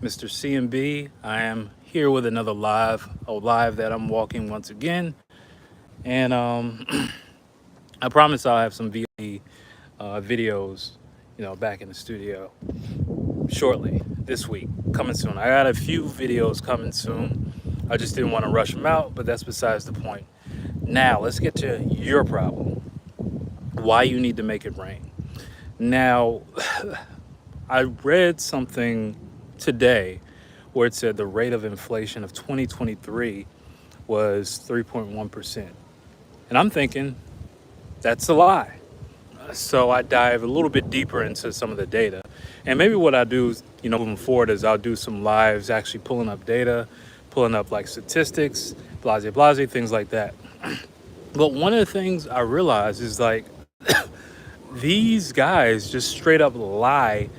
Mr. CMB. I am here with another live that I'm walking once again. And I promise I'll have some videos, back in the studio shortly this week, coming soon. I got a few videos coming soon. I just didn't want to rush them out, but that's besides the point. Now, let's get to your problem, why you need to make it rain. Now, I read something today where it said the rate of inflation of 2023 was 3.1%. And I'm thinking that's a lie. So I dive a little bit deeper into some of the data. And maybe what I do, moving forward is I'll do some lives actually pulling up data, pulling up like statistics, blase, things like that. But one of the things I realized is like these guys just straight up lie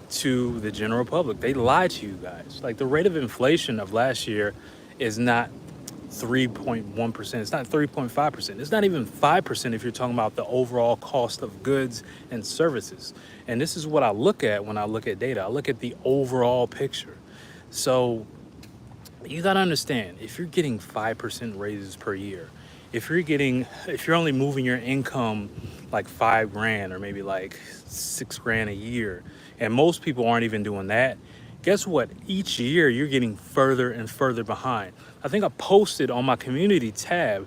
to the general public. They lie to you guys. Like the rate of inflation of last year is not 3.1%. It's not 3.5%. It's not even 5% if you're talking about the overall cost of goods and services. And this is what I look at when I look at data. I look at the overall picture. So you got to understand, if you're getting 5% raises per year, if you're only moving your income like 5 grand or maybe like 6 grand a year, and most people aren't even doing that, guess what? Each year you're getting further and further behind. I think I posted on my community tab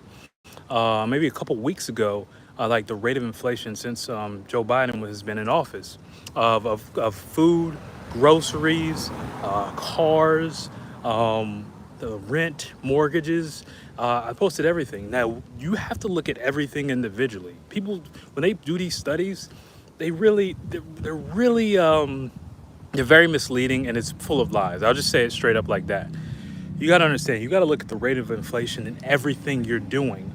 maybe a couple weeks ago, like the rate of inflation since Joe Biden has been in office of food, groceries, cars, the rent, mortgages. I posted everything. Now you have to look at everything individually. People, when they do these studies, they're really they're very misleading and it's full of lies. I'll just say it straight up like that. You got to understand, you got to look at the rate of inflation in everything you're doing.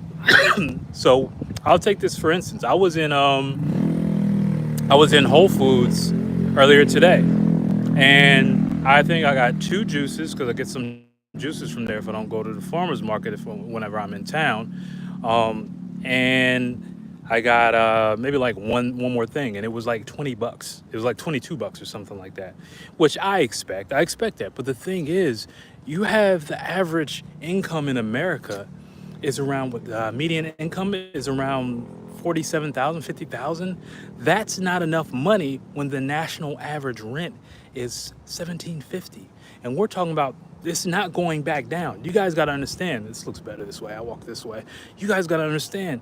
So I'll take this for instance. I was in Whole Foods earlier today, and I think I got two juices because I get some juices from there if I don't go to the farmers market whenever I'm in town. And I got maybe like one more thing, and it was like $20. It was like $22 or something like that, which I expect. I expect that. But the thing is, you have the average income in America is around what median income is around 47,000, 50,000. That's not enough money when the national average rent is 1750, and we're talking about this not going back down. You guys got to understand. This looks better this way. I walk this way. You guys got to understand.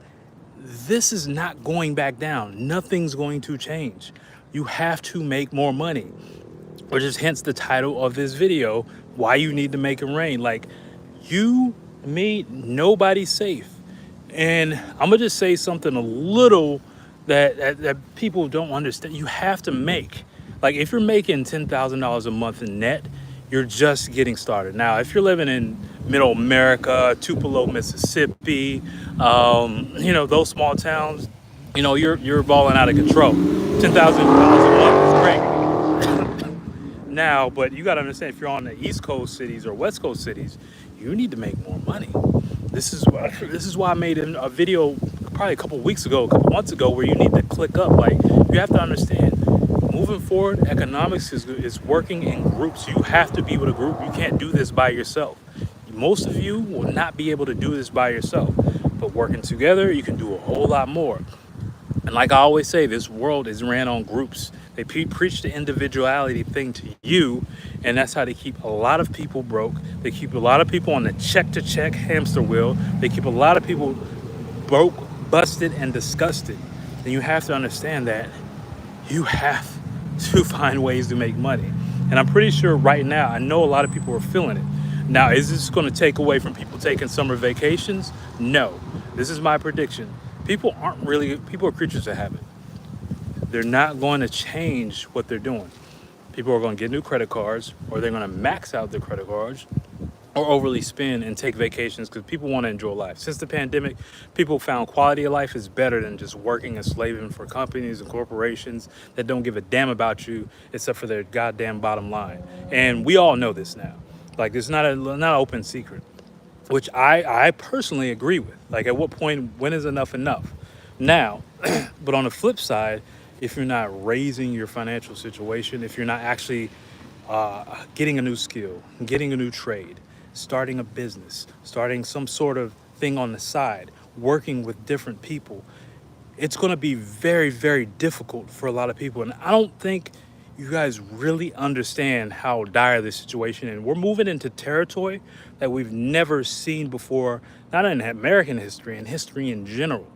This is not going back down. Nothing's going to change. You have to make more money, which is hence the title of this video, why you need to make it rain. Like you, me, nobody's safe. And I'm gonna just say something a little that people don't understand. You have to make, like if you're making $10,000 a month in net, you're just getting started. Now, if you're living in middle America, Tupelo, Mississippi, those small towns, you're balling out of control. $10,000 a month is great. Now, but you got to understand, if you're on the East Coast cities or West Coast cities, you need to make more money. This is why I made a video probably a couple weeks ago, a couple months ago, where you need to click up. Like you have to understand, moving forward, economics is working in groups. You have to be with a group. You can't do this by yourself. Most of you will not be able to do this by yourself, but working together, you can do a whole lot more. And like I always say, this world is ran on groups. They preach the individuality thing to you, and that's how they keep a lot of people broke. They keep a lot of people on the check-to-check hamster wheel. They keep a lot of people broke, busted, and disgusted. And you have to understand that you have to find ways to make money. And I'm pretty sure right now, I know a lot of people are feeling it. Now, is this going to take away from people taking summer vacations? No. This is my prediction. People are creatures of habit. They're not going to change what they're doing. People are going to get new credit cards, or they're going to max out their credit cards, or overly spend and take vacations because people want to enjoy life. Since the pandemic, people found quality of life is better than just working and slaving for companies and corporations that don't give a damn about you except for their goddamn bottom line. And we all know this now. Like, it's not an open secret, which I personally agree with. Like, at what point, when is enough enough? Now, but on the flip side, if you're not raising your financial situation, if you're not actually getting a new skill, getting a new trade, starting a business, starting some sort of thing on the side, working with different people. It's going to be very, very difficult for a lot of people. And I don't think you guys really understand how dire this situation is. We're moving into territory that we've never seen before, not in American history, in history in general.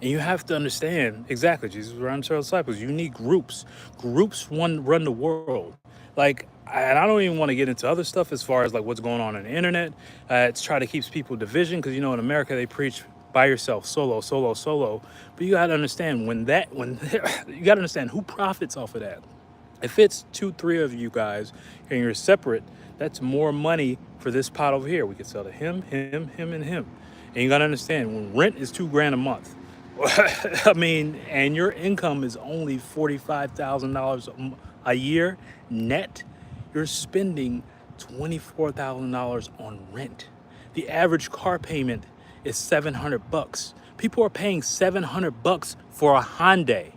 And you have to understand exactly, Jesus was around 12 disciples. You need groups. Groups run the world. Like, and I don't even want to get into other stuff as far as like what's going on the internet. It's try to keep people division because in America they preach by yourself, solo, solo, solo. But you got to understand when you got to understand who profits off of that. If it's two, three of you guys and you're separate, that's more money for this pot over here. We could sell to him, him, and him. And you gotta understand when rent is $2,000 a month. I mean, and your income is only $45,000 a year net, you're spending $24,000 on rent. The average car payment is $700. People are paying $700 for a Hyundai.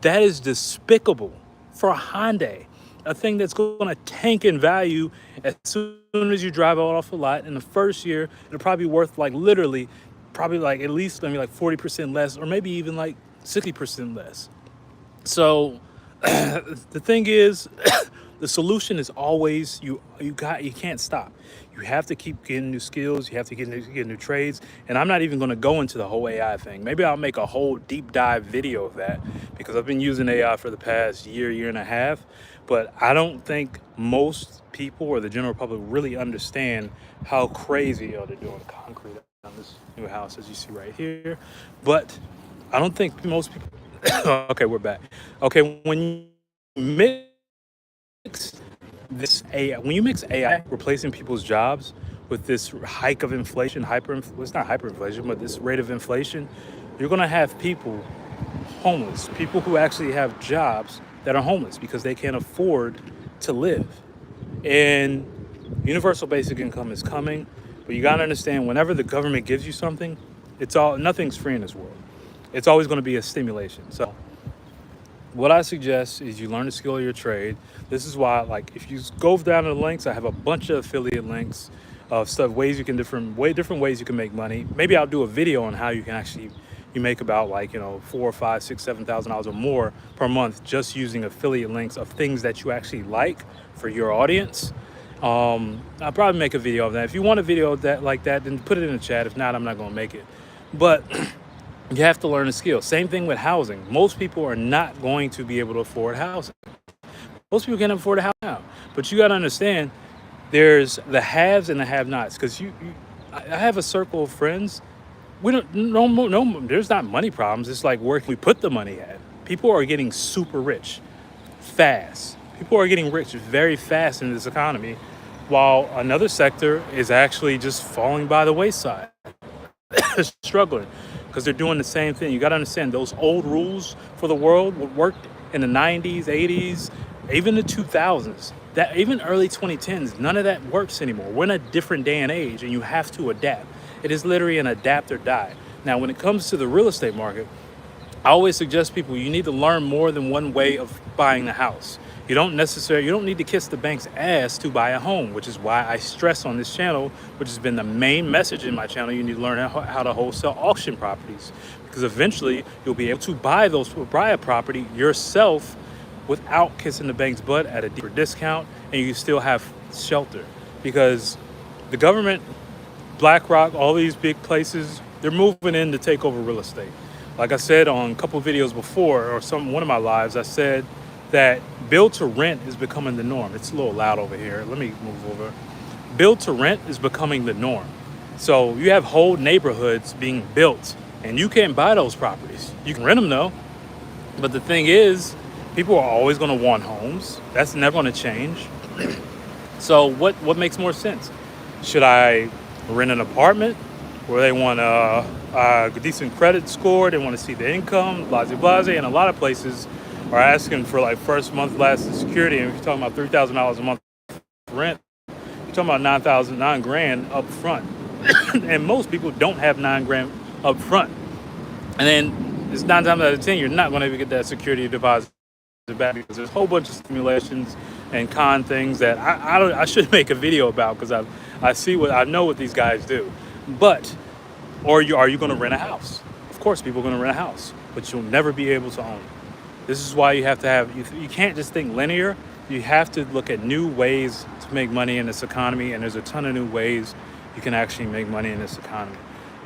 That is despicable for a Hyundai, a thing that's going to tank in value as soon as you drive it off a lot. In the first year, it'll probably be worth like literally, probably like at least maybe like 40% less, or maybe even like 60% less. So the thing is, the solution is always you can't stop. You have to keep getting new skills. You have to get new trades. And I'm not even going to go into the whole AI thing. Maybe I'll make a whole deep dive video of that because I've been using AI for the past year and a half. But I don't think most people or the general public really understand how crazy they're doing concrete on this new house, as you see right here. But I don't think most people. Okay, we're back. Okay, when you mix this AI, when you mix AI replacing people's jobs with this hike of inflation, it's not hyperinflation, but this rate of inflation, you're going to have people homeless, people who actually have jobs that are homeless because they can't afford to live. And universal basic income is coming, but you got to understand whenever the government gives you something, nothing's free in this world. It's always going to be a stimulation. So what I suggest is you learn the skill of your trade. This is why, like, if you go down to the links, I have a bunch of affiliate links of different ways you can make money. Maybe I'll do a video on how you can actually you make about like $4,000 or $5,000, $6,000, $7,000 or more per month just using affiliate links of things that you actually like for your audience. I'll probably make a video of that. If you want a video like that, then put it in the chat. If not, I'm not going to make it. But you have to learn a skill. Same thing with housing. Most people are not going to be able to afford housing. Most people can't afford a house now. But you got to understand, there's the haves and the have-nots. Because I have a circle of friends. We don't no. There's not money problems. It's like where can we put the money at? People are getting super rich fast. People are getting rich very fast in this economy, while another sector is actually just falling by the wayside, struggling because they're doing the same thing. You got to understand those old rules for the world what worked in the 90s, 80s, even the 2000s, that even early 2010s, none of that works anymore. We're in a different day and age, and you have to adapt. It is literally an adapt or die. Now, when it comes to the real estate market, I always suggest people you need to learn more than one way of buying a house. You don't need to kiss the bank's ass to buy a home, which is why I stress on this channel, which has been the main message in my channel. You need to learn how to wholesale auction properties, because eventually you'll be able to buy a property yourself without kissing the bank's butt at a deeper discount, and you still have shelter. Because the government, BlackRock, all these big places, they're moving in to take over real estate. Like I said on a couple of videos before, or one of my lives, I said that build to rent is becoming the norm. It's a little loud over here. Let me move over. Build to rent is becoming the norm. So you have whole neighborhoods being built, and you can't buy those properties. You can rent them though. But the thing is, people are always going to want homes. That's never going to change. So what makes more sense? Should I rent an apartment where they want a decent credit score, they want to see the income, blase, and a lot of places are asking for like first month last security, and if you're talking about $3,000 a month rent, you're talking about $9,000 up front. And most people don't have $9,000 up front. And then it's 9 times out of 10, you're not going to get that security deposit back because there's a whole bunch of stimulations and con things that I should make a video about, because I know what these guys do. But are you going to rent a house? Of course, people are going to rent a house, but you'll never be able to own it. This is why you have to have, you can't just think linear. You have to look at new ways to make money in this economy, and there's a ton of new ways you can actually make money in this economy.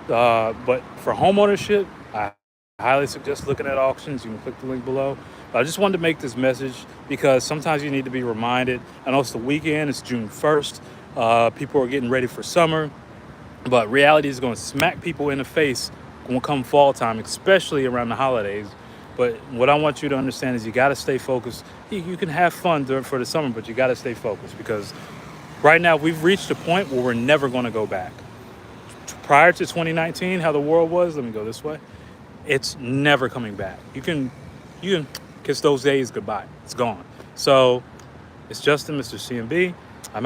But for home ownership, I highly suggest looking at auctions. You can click the link below. But I just wanted to make this message because sometimes you need to be reminded. I know it's the weekend, it's June 1st. People are getting ready for summer, but reality is going to smack people in the face when come fall time, especially around the holidays. But what I want you to understand is you got to stay focused. You can have fun for the summer, but you got to stay focused, because right now we've reached a point where we're never going to go back. Prior to 2019, how the world was, let me go this way, it's never coming back. You can kiss those days goodbye. It's gone. So it's Justin, Mr. CMB.